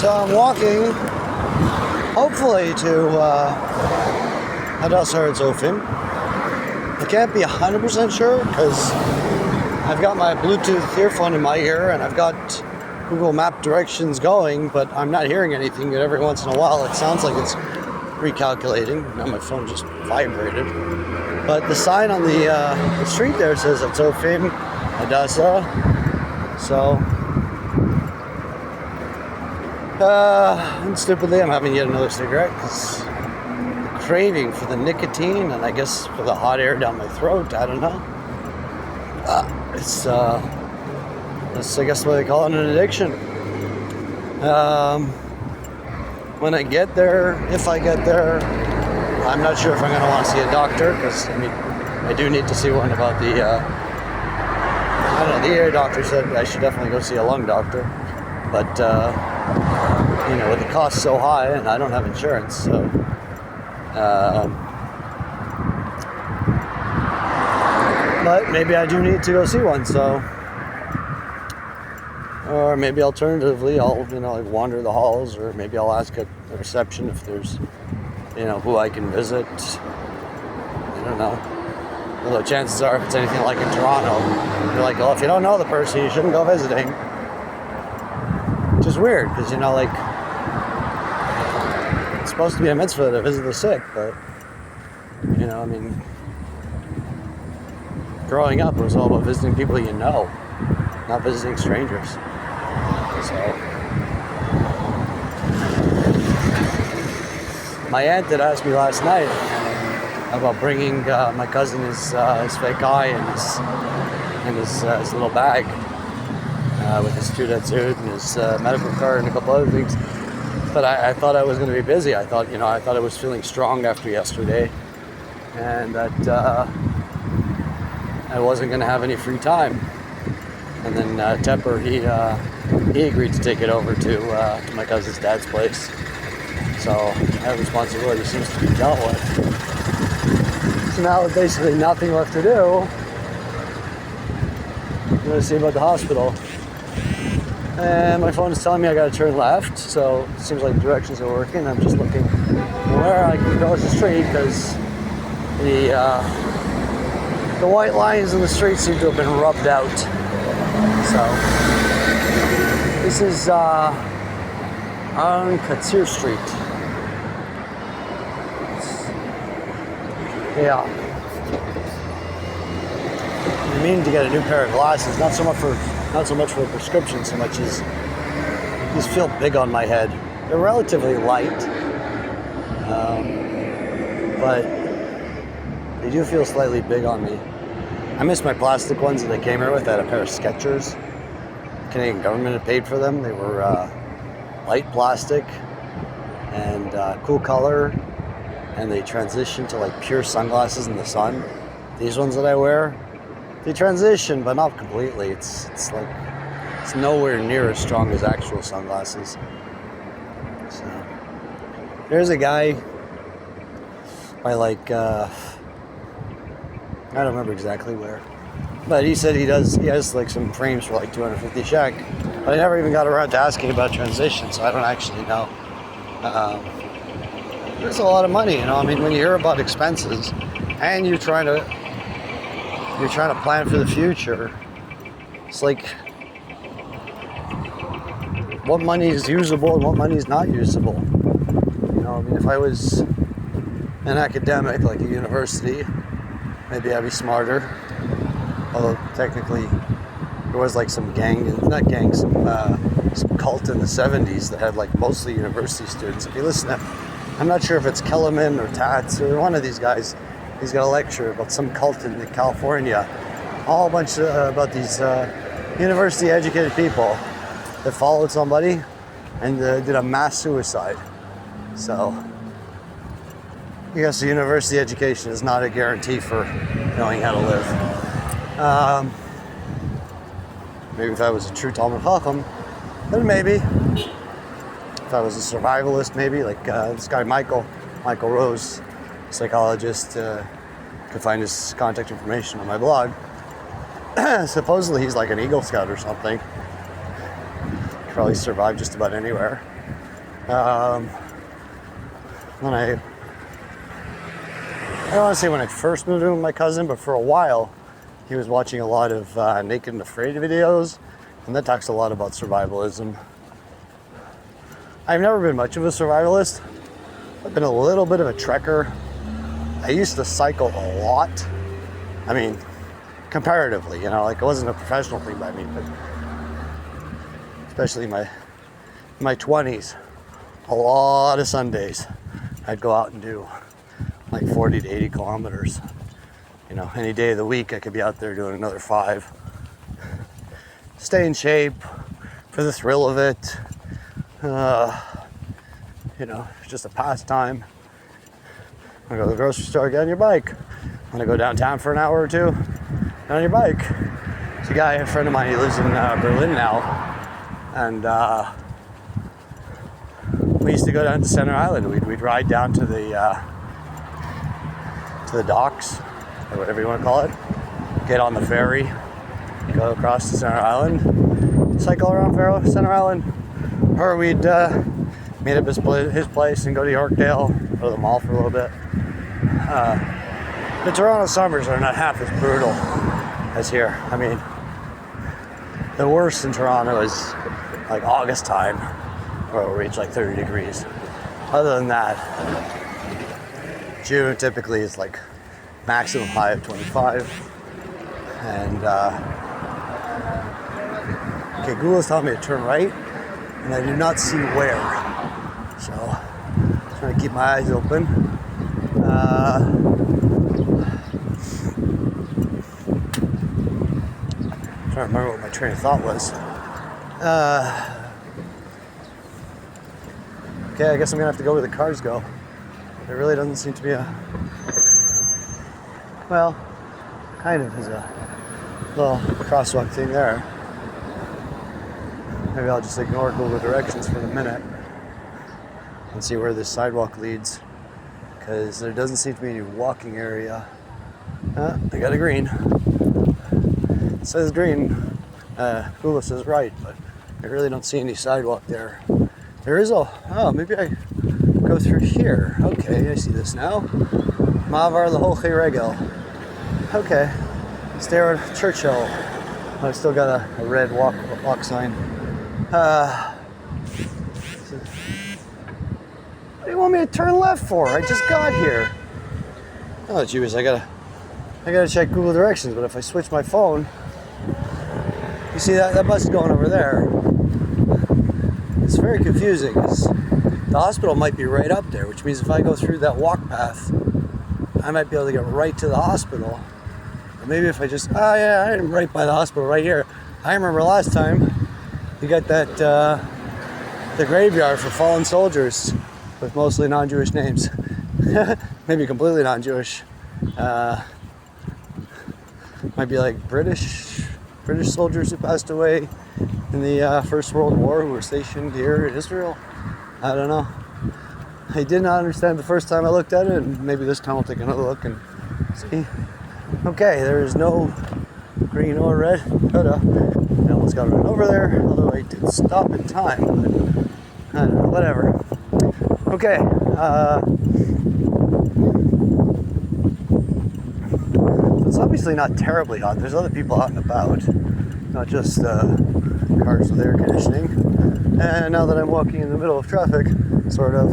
So I'm walking, hopefully, to Hadassah or Tzofim. I can't be 100% sure because I've got my Bluetooth earphone in my ear and I've got Google Map directions going, but I'm not hearing anything. But every once in a while, it sounds like it's recalculating. Now my phone just vibrated. But the sign on the street there says Tzofim, Hadassah. So, and stupidly, I'm having yet another cigarette because the craving for the nicotine and I guess for the hot air down my throat. I don't know. That's I guess what they call it, an addiction. When I get there, if I get there, I'm not sure if I'm going to want to see a doctor because I do need to see one about the. I don't know. The ear doctor said I should definitely go see a lung doctor, but with the cost so high, and I don't have insurance, so. But maybe I do need to go see one, so. Or maybe alternatively, I'll wander the halls, or maybe I'll ask at the reception if there's, who I can visit. I don't know. Although chances are, if it's anything like in Toronto, you're like, well, if you don't know the person, you shouldn't go visiting. Which is weird, because it's supposed to be a mitzvah to visit the sick, but growing up, it was all about visiting people you know, not visiting strangers. So, my aunt had asked me last night about bringing my cousin his fake eye and his little bag with his student suit and his medical card and a couple other things. But I thought I was going to be busy. I thought I was feeling strong after yesterday, and that I wasn't going to have any free time. And then Tepper, he agreed to take it over to my cousin's dad's place. So that responsibility seems to be dealt with. So now with basically nothing left to do, I'm going to see about the hospital. And my phone is telling me I got to turn left, so it seems like directions are working. I'm just looking where I can cross the street because the white lines in the street seem to have been rubbed out. So this is on Katsir Street. Yeah. I mean to get a new pair of glasses, not so much for a prescription, so much as these feel big on my head. They're relatively light, but they do feel slightly big on me. I miss my plastic ones that they came here with. I had a pair of Skechers. The Canadian government had paid for them. They were light plastic and cool color, and they transitioned to like pure sunglasses in the sun. These ones that I wear, they transition, but not completely. It's nowhere near as strong as actual sunglasses. So there's a guy by I don't remember exactly where, but he said he has like some frames for like 250 shek, but I never even got around to asking about transition, so I don't actually know. It's a lot of money, when you hear about expenses and you're trying to plan for the future, it's like what money is usable and what money is not usable. If I was an academic like a university, maybe I'd be smarter. Although technically there was like some some cult in the 70s that had like mostly university students. If you listen to, I'm not sure if it's Kellerman or Tats or one of these guys, he's got a lecture about some cult in California. All a bunch about these university educated people that followed somebody and did a mass suicide. So I guess a university education is not a guarantee for knowing how to live. Maybe if I was a true Talmud Chacham, then maybe. If I was a survivalist, maybe, like this guy Michael Rose, psychologist, could find his contact information on my blog. Supposedly he's like an Eagle Scout or something. probably survive just about anywhere. When I don't want to say when I first moved in with my cousin, but for a while, he was watching a lot of Naked and Afraid videos, and that talks a lot about survivalism. I've never been much of a survivalist. I've been a little bit of a trekker. I used to cycle a lot. I mean, comparatively, like it wasn't a professional thing by me, but especially in my 20s, a lot of Sundays, I'd go out and do like 40 to 80 kilometers. Any day of the week, I could be out there doing another 5. Stay in shape for the thrill of it. It's just a pastime. I go to the grocery store, get on your bike. Want to go downtown for an hour or two? Get on your bike. There's a friend of mine, he lives in Berlin now, and we used to go down to Center Island. We'd ride down to the docks, or whatever you want to call it. Get on the ferry, go across to Center Island, cycle around Center Island, or we'd meet up at his place and go to Yorkdale, go to the mall for a little bit. The Toronto summers are not half as brutal as here. I mean, the worst in Toronto is like August time, where it'll reach like 30 degrees. Other than that, June typically is like maximum high of 25. And okay, Google's telling me to turn right, and I do not see where. So I'm trying to keep my eyes open. Trying to remember what my train of thought was. Okay, I guess I'm gonna have to go where the cars go. There really doesn't seem to be kind of is a little crosswalk thing there. Maybe I'll just ignore Google directions for the minute and see where this sidewalk leads, because there doesn't seem to be any walking area. I got a green. It says green. Google says right, but I really don't see any sidewalk there. There is maybe I go through here. Okay, I see this now. Mavar Leholchei Regel. Okay, Stair Churchill. I've still got a red walk sign. What do you want me to turn left for? I just got here. Oh, geez, I gotta check Google directions. But if I switch my phone, you see that bus is going over there. It's very confusing, because the hospital might be right up there, which means if I go through that walk path, I might be able to get right to the hospital. Or maybe if I just, I'm right by the hospital right here. I remember last time you got that, the graveyard for fallen soldiers with mostly non-Jewish names. Maybe completely non-Jewish. Might be like British soldiers who passed away in the First World War who were stationed here in Israel. I don't know. I did not understand the first time I looked at it, and maybe this time I'll take another look and see. Okay, there is no green or red. I almost got run over there, although I did stop in time. But I don't know, whatever. Okay. It's obviously not terribly hot. There's other people out and about, not just cars with air conditioning. And now that I'm walking in the middle of traffic, I'm starting to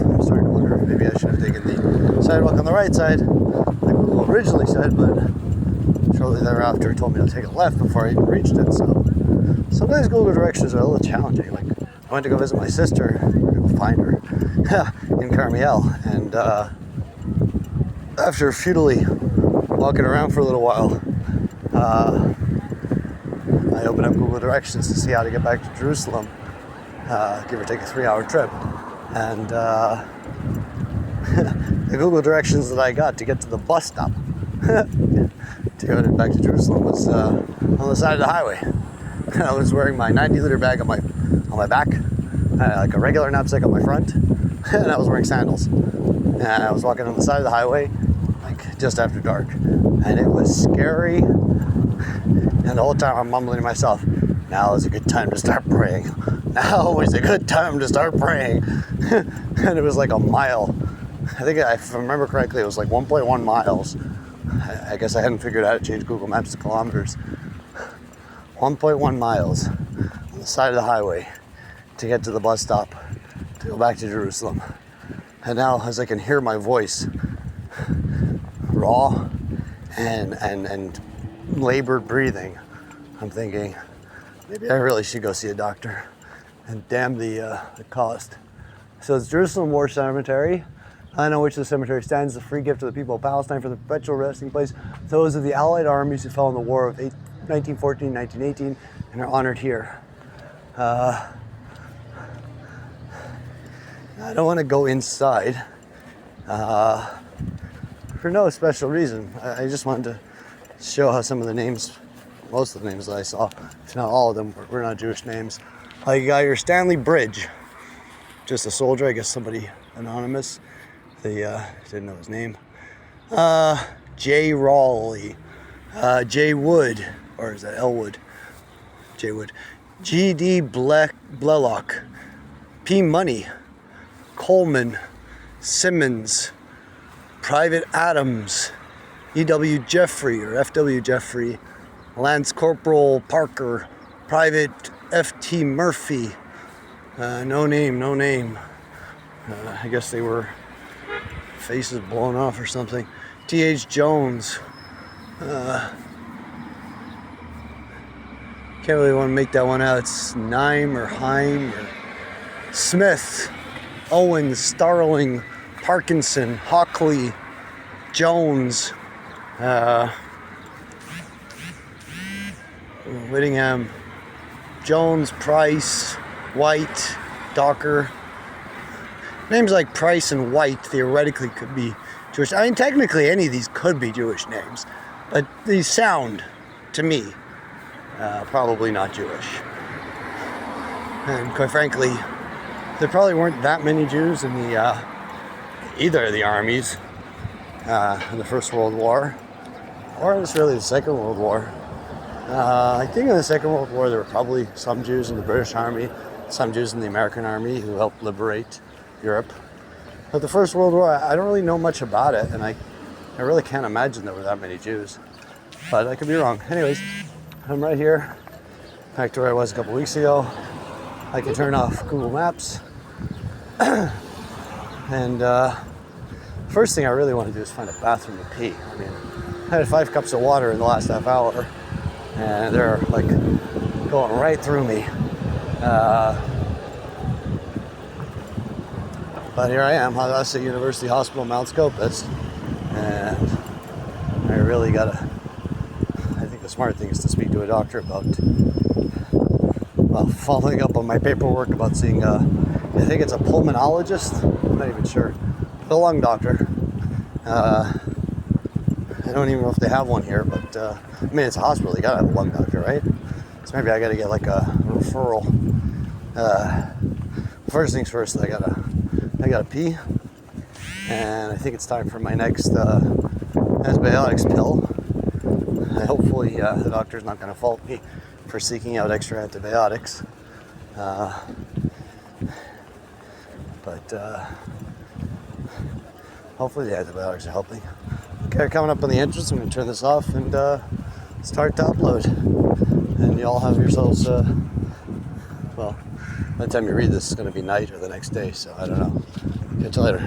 wonder if maybe I should have taken the sidewalk on the right side, like Google originally said, but shortly thereafter it told me to take a left before I even reached it. So sometimes Google directions are a little challenging. Like, I went to go visit my sister, go find her, in Carmiel, and after futilely walking around for a little while, I opened up Google directions to see how to get back to Jerusalem, give or take a 3-hour trip. And the Google directions that I got to get to the bus stop to go back to Jerusalem was on the side of the highway. I was wearing my 90-liter bag on my back, like a regular knapsack on my front, and I was wearing sandals. And I was walking on the side of the highway, like just after dark, and it was scary. And the whole time I'm mumbling to myself, now is a good time to start praying. now is a good time to start praying. And it was like a mile. I think, if I remember correctly, it was like 1.1 miles. I guess I hadn't figured out how to change Google Maps to kilometers. 1.1 miles on the side of the highway to get to the bus stop to go back to Jerusalem. And now, as I can hear my voice raw and labored breathing, I'm thinking maybe I really should go see a doctor, and damn the cost. So it's Jerusalem War Cemetery. I know which the cemetery stands, the free gift of the people of Palestine for the perpetual resting place, those of the Allied armies who fell in the war of 1914-1918 and are honored here. I don't want to go inside for no special reason. I just wanted to show how some of the names, most of the names that I saw, if not all of them, were not Jewish names. Like you got your Stanley Bridge, just a soldier, I guess somebody anonymous. They didn't know his name. J. Raleigh, J. Wood, or is that Elwood? J. Wood. G.D. Blaylock, P. Money, Coleman, Simmons, Private Adams, E.W. Jeffrey or F.W. Jeffrey, Lance Corporal Parker, Private F.T. Murphy, no name. I guess they were faces blown off or something. T.H. Jones. Can't really want to make that one out. It's Heim or Smith, Owens, Starling, Parkinson, Hockley, Jones, Whittingham, Jones, Price, White, Docker. Names like Price and White theoretically could be Jewish. I mean, technically any of these could be Jewish names, but these sound, to me, probably not Jewish. And quite frankly, there probably weren't that many Jews in the either of the armies in the First World War, or it's really the Second World War. I think in the Second World War there were probably some Jews in the British Army, some Jews in the American Army who helped liberate Europe. But the First World War, I don't really know much about it, and I really can't imagine there were that many Jews. But I could be wrong. Anyways, I'm right here, back to where I was a couple weeks ago. I can turn off Google Maps. And first thing I really want to do is find a bathroom to pee. I mean, I had 5 cups of water in the last half hour, and they're like going right through me. But here I am, Hadassah University Hospital, Mount Scopus, and I really gotta, I think the smart thing is to speak to a doctor about, well, following up on my paperwork about seeing, I think it's a pulmonologist, I'm not even sure, the lung doctor. I don't even know if they have one here, but, I mean, it's a hospital, you gotta have a lung doctor, right? So maybe I gotta get like a referral. First things first, I gotta pee, and I think it's time for my next antibiotics pill. Hopefully the doctor's not going to fault me for seeking out extra antibiotics, but hopefully the antibiotics are helping. Okay, coming up on the entrance, I'm going to turn this off and start to upload, and you all have yourselves well, by the time you read this, it's going to be night or the next day, so I don't know. Catch you later.